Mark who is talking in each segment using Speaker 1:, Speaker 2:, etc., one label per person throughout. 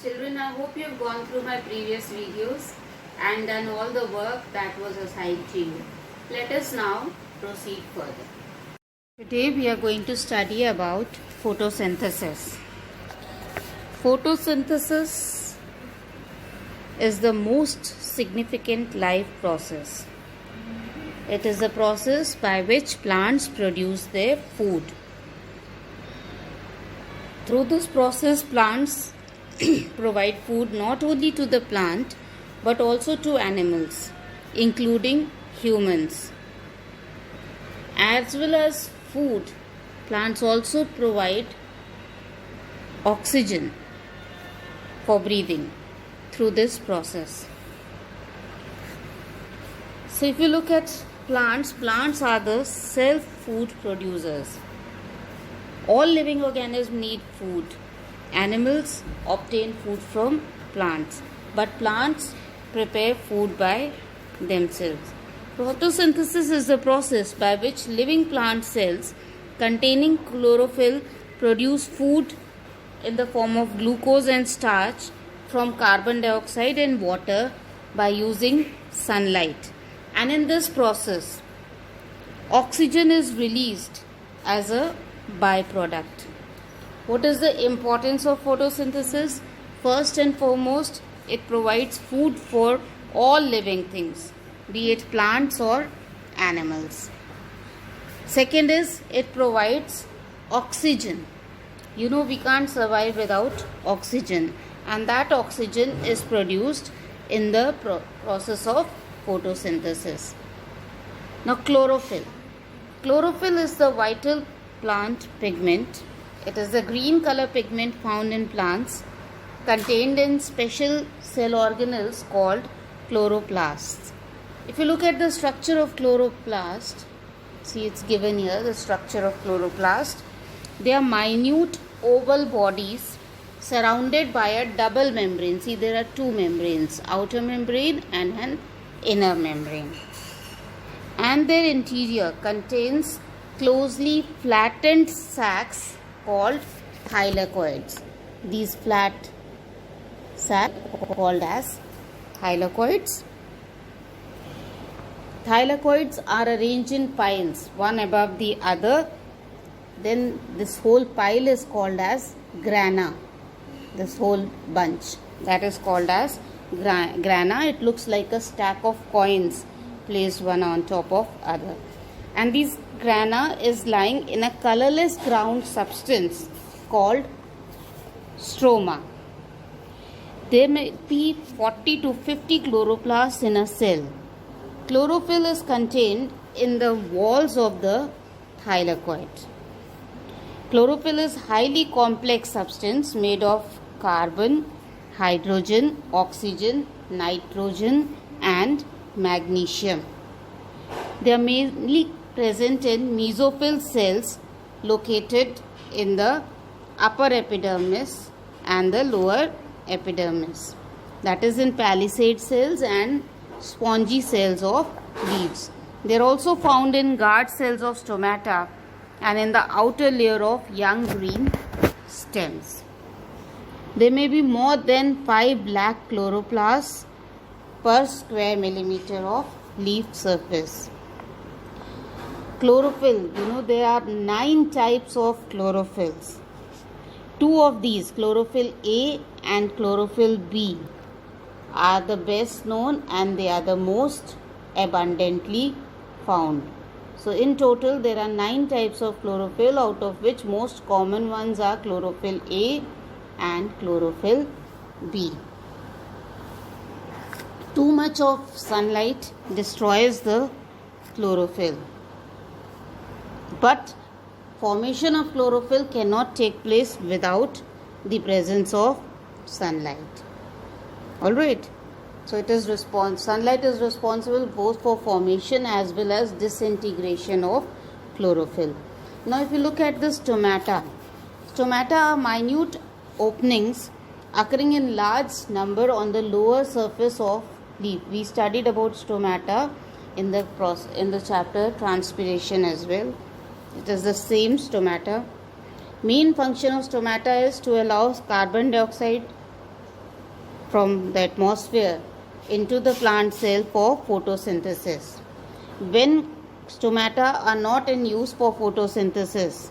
Speaker 1: Children, I hope you have gone through my previous videos and done all the work that was assigned to you. Let us now proceed further. Today we are going to study about photosynthesis. Photosynthesis is the most significant life process. It is the process by which plants produce their food. Through this process, plants provide food not only to the plant but also to animals, including humans. As well as food, plants also provide oxygen for breathing through this process. So if you look at plants are the self-food producers. All living organisms need food. Animals obtain food from plants, but plants prepare food by themselves. Photosynthesis is the process by which living plant cells containing chlorophyll produce food in the form of glucose and starch from carbon dioxide and water by using sunlight. And in this process, oxygen is released as a byproduct. What is the importance of photosynthesis? First and foremost, it provides food for all living things, be it plants or animals. Second is, it provides oxygen. We can't survive without oxygen, and that oxygen is produced in the process of photosynthesis. Now, chlorophyll. Chlorophyll is the vital plant pigment. It is the green color pigment found in plants, contained in special cell organelles called chloroplasts. If you look at the structure of chloroplast, see it's given here, the structure of chloroplast. They are minute oval bodies surrounded by a double membrane. See, there are two membranes, outer membrane and an inner membrane. And their interior contains closely flattened sacs called thylakoids. These flat sacs are called as thylakoids. Thylakoids are arranged in piles, one above the other. Then this whole pile is called as grana. This whole bunch, that is called as grana. It looks like a stack of coins placed one on top of other. And these grana is lying in a colorless ground substance called stroma. There may be 40 to 50 chloroplasts in a cell. Chlorophyll is contained in the walls of the thylakoid. Chlorophyll is highly complex substance made of carbon, hydrogen, oxygen, nitrogen and magnesium. They are mainly present in mesophyll cells located in the upper epidermis and the lower epidermis. That is in palisade cells and spongy cells of leaves. They are also found in guard cells of stomata and in the outer layer of young green stems. There may be more than 5 lakh chloroplasts per square millimeter of leaf surface. Chlorophyll, there are 9 types of chlorophylls. 2 of these, chlorophyll A and chlorophyll B, are the best known and they are the most abundantly found. So in total there are 9 types of chlorophyll, out of which most common ones are chlorophyll A and chlorophyll B. Too much of sunlight destroys the chlorophyll. But formation of chlorophyll cannot take place without the presence of sunlight. Alright. So it is sunlight is responsible both for formation as well as disintegration of chlorophyll. Now if you look at the stomata are minute openings occurring in large number on the lower surface of leaf. We studied about stomata in the chapter transpiration as well. It is the same stomata. Main function of stomata is to allow carbon dioxide from the atmosphere into the plant cell for photosynthesis. When stomata are not in use for photosynthesis,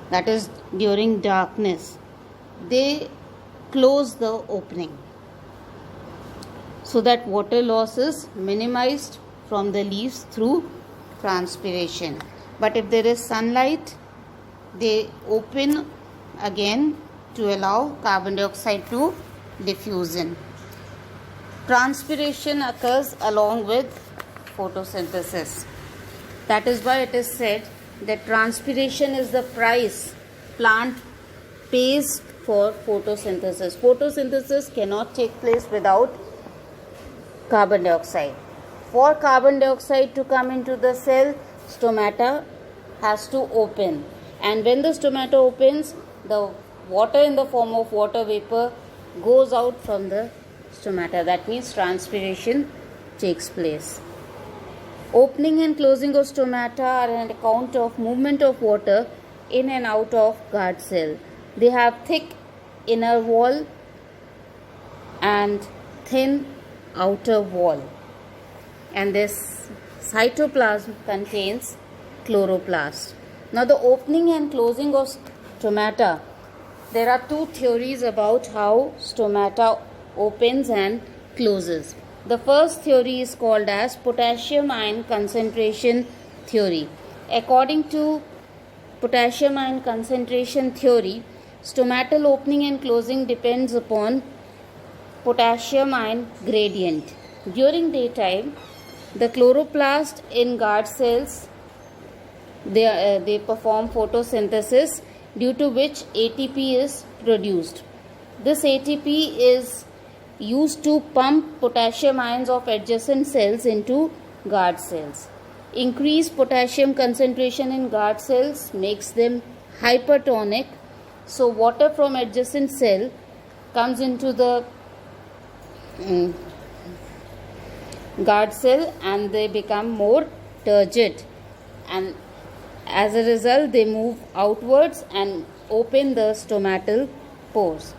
Speaker 1: that is during darkness, they close the opening so that water loss is minimized from the leaves through transpiration. But if there is sunlight, they open again to allow carbon dioxide to diffuse in. Transpiration occurs along with photosynthesis. That is why it is said that transpiration is the price plant pays for photosynthesis. Photosynthesis cannot take place without carbon dioxide. For carbon dioxide to come into the cell, stomata has to open. And when the stomata opens, the water in the form of water vapor goes out from the stomata. That means transpiration takes place. Opening and closing of stomata are an account of movement of water in and out of guard cell. They have thick inner wall and thin outer wall, and this cytoplasm contains chloroplast. Now the opening and closing of stomata, there are two theories about how stomata opens and closes. The first theory is called as potassium ion concentration theory. According to potassium ion concentration theory, stomatal opening and closing depends upon potassium ion gradient. During daytime, the chloroplast in guard cells, they perform photosynthesis, due to which ATP is produced. This ATP is used to pump potassium ions of adjacent cells into guard cells. Increased potassium concentration in guard cells makes them hypertonic, so water from adjacent cell comes into the guard cell and they become more turgid, and as a result they move outwards and open the stomatal pores.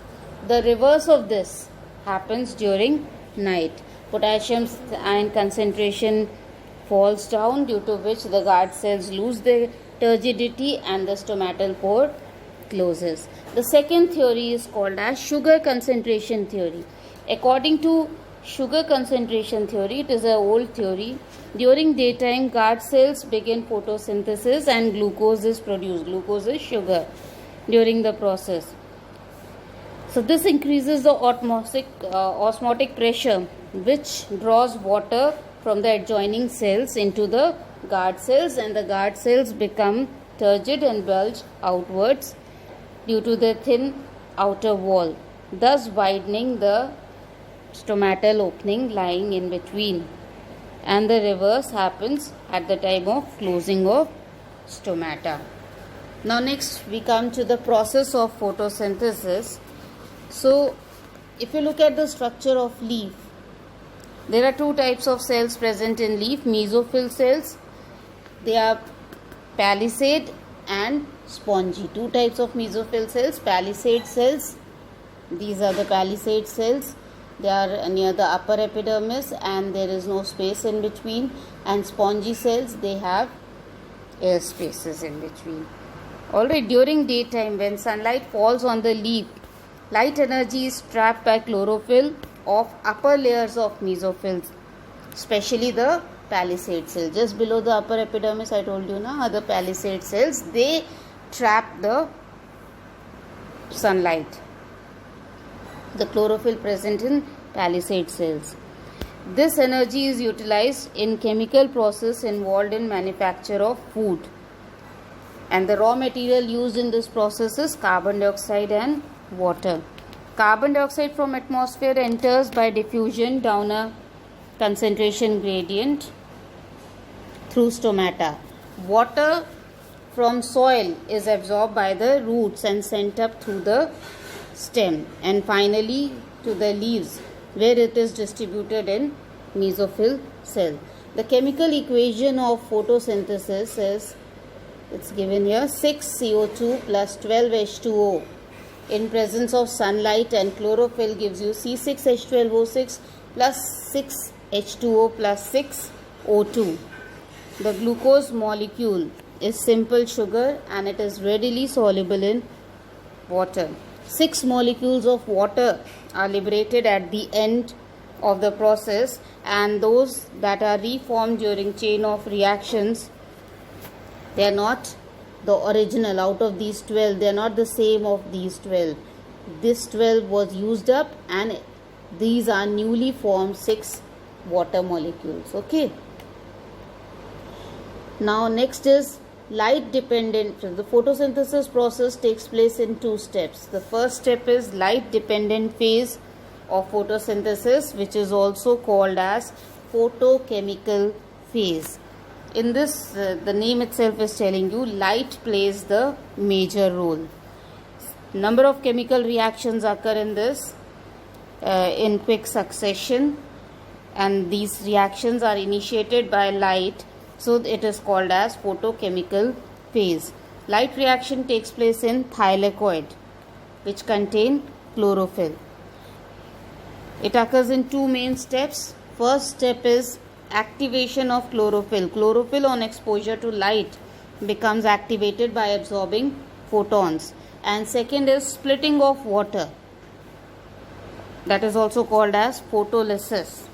Speaker 1: The reverse of this happens during night. Potassium ion concentration falls down, due to which the guard cells lose their turgidity and the stomatal pore closes. The second theory is called as sugar concentration theory. According to sugar concentration theory, it is an old theory. During daytime, guard cells begin photosynthesis and glucose is produced. Glucose is sugar during the process. So this increases the osmotic pressure, which draws water from the adjoining cells into the guard cells, and the guard cells become turgid and bulge outwards due to the thin outer wall, thus widening the stomatal opening lying in between. And the reverse happens at the time of closing of stomata. Now next we come to the process of photosynthesis. So if you look at the structure of leaf, there are two types of cells present in leaf: mesophyll cells. They are palisade and spongy. Two types of mesophyll cells: palisade cells. These are the palisade cells. They are near the upper epidermis and there is no space in between. And spongy cells, they have air spaces in between. Alright, during daytime, when sunlight falls on the leaf, light energy is trapped by chlorophyll of upper layers of mesophylls, especially the palisade cells. Just below the upper epidermis, I told you now, are the palisade cells. They trap the sunlight, the chlorophyll present in palisade cells. This energy is utilized in chemical process involved in manufacture of food, and the raw material used in this process is carbon dioxide and water. Carbon dioxide from atmosphere enters by diffusion down a concentration gradient through stomata. Water from soil is absorbed by the roots and sent up through the stem and finally to the leaves, where it is distributed in mesophyll cell. The chemical equation of photosynthesis is, it's given here, 6CO2 plus 12H2O in presence of sunlight and chlorophyll gives you C6H12O6 plus 6H2O plus 6O2. The glucose molecule is simple sugar and it is readily soluble in water. 6 molecules of water are liberated at the end of the process, and those that are reformed during chain of reactions, they are not the original. Out of these 12, they are not the same of these 12. This 12 was used up and these are newly formed 6 water molecules. Okay. Now next is light dependent. The photosynthesis process takes place in 2 steps. The first step is light dependent phase of photosynthesis, which is also called as photochemical phase. In this, the name itself is telling you light plays the major role. Number of chemical reactions occur in this in quick succession, and these reactions are initiated by light, so it is called as photochemical phase. Light reaction takes place in thylakoid, which contain chlorophyll. It occurs in 2 main steps. First step is activation of chlorophyll. Chlorophyll on exposure to light becomes activated by absorbing photons. And second is splitting of water. That is also called as photolysis.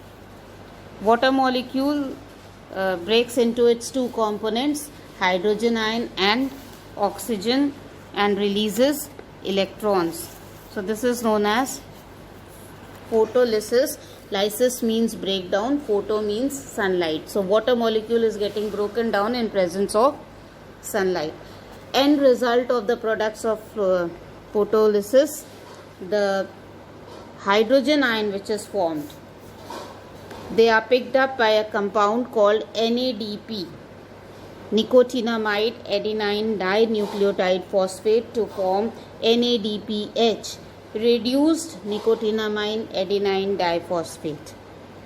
Speaker 1: Water molecule breaks into its 2 components, hydrogen ion and oxygen, and releases electrons. So this is known as photolysis. Lysis means breakdown, photo means sunlight. So water molecule is getting broken down in presence of sunlight. End result of the products of photolysis, the hydrogen ion which is formed, they are picked up by a compound called NADP, nicotinamide adenine dinucleotide phosphate, to form NADPH, reduced nicotinamide adenine diphosphate.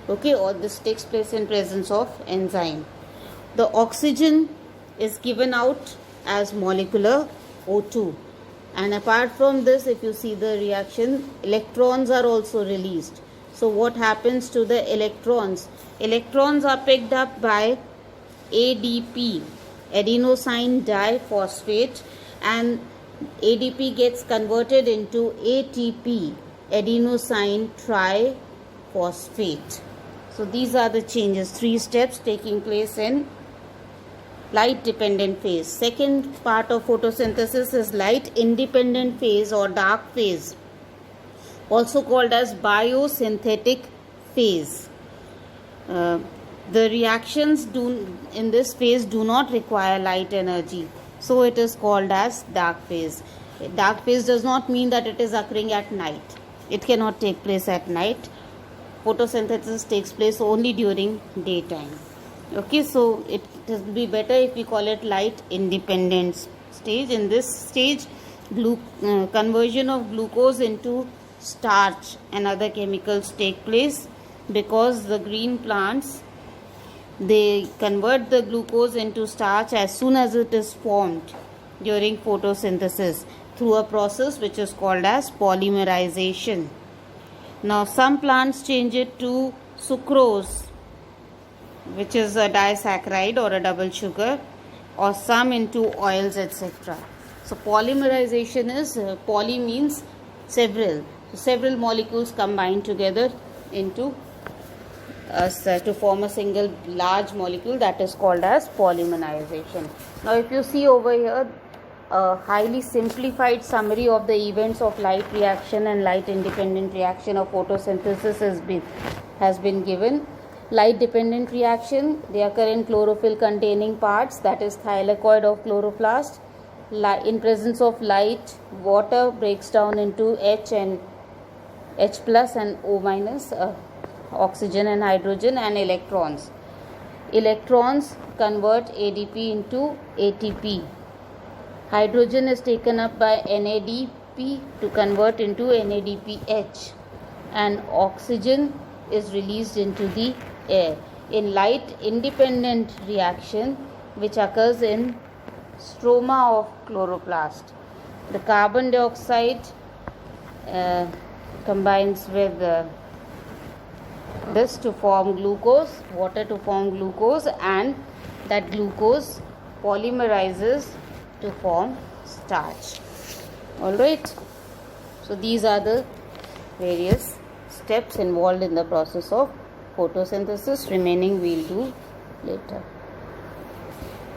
Speaker 1: Okay, all this takes place in presence of enzyme. The oxygen is given out as molecular O2, and apart from this, if you see the reaction, electrons are also released. So what happens to the electrons? Electrons are picked up by ADP, adenosine diphosphate, and ADP gets converted into ATP, adenosine triphosphate. So these are the changes, 3 steps taking place in light dependent phase. Second part of photosynthesis is light independent phase or dark phase, also called as biosynthetic phase. The reactions in this phase do not require light energy, so it is called as dark phase. Dark phase does not mean that it is occurring at night. It cannot take place at night. Photosynthesis takes place only during daytime. Okay, so it would be better if we call it light independent stage. In this stage, conversion of glucose into starch and other chemicals take place, because the green plants, they convert the glucose into starch as soon as it is formed during photosynthesis through a process which is called as polymerization. Now some plants change it to sucrose, which is a disaccharide or a double sugar, or some into oils, etc. So polymerization is, poly means several. So several molecules combine together into to form a single large molecule, that is called as polymerization. Now if you see over here, a highly simplified summary of the events of light reaction and light independent reaction of photosynthesis has been given. Light dependent reaction, they occur in chlorophyll containing parts, that is thylakoid of chloroplast. In presence of light, water breaks down into H and H plus and O minus, oxygen and hydrogen, and electrons. Electrons convert ADP into ATP. Hydrogen is taken up by NADP to convert into NADPH, and oxygen is released into the air. In light independent reaction, which occurs in stroma of chloroplast, the carbon dioxide combines with this to form glucose, water to form glucose, and that glucose polymerizes to form starch. Alright, so these are the various steps involved in the process of photosynthesis. Remaining we'll do later.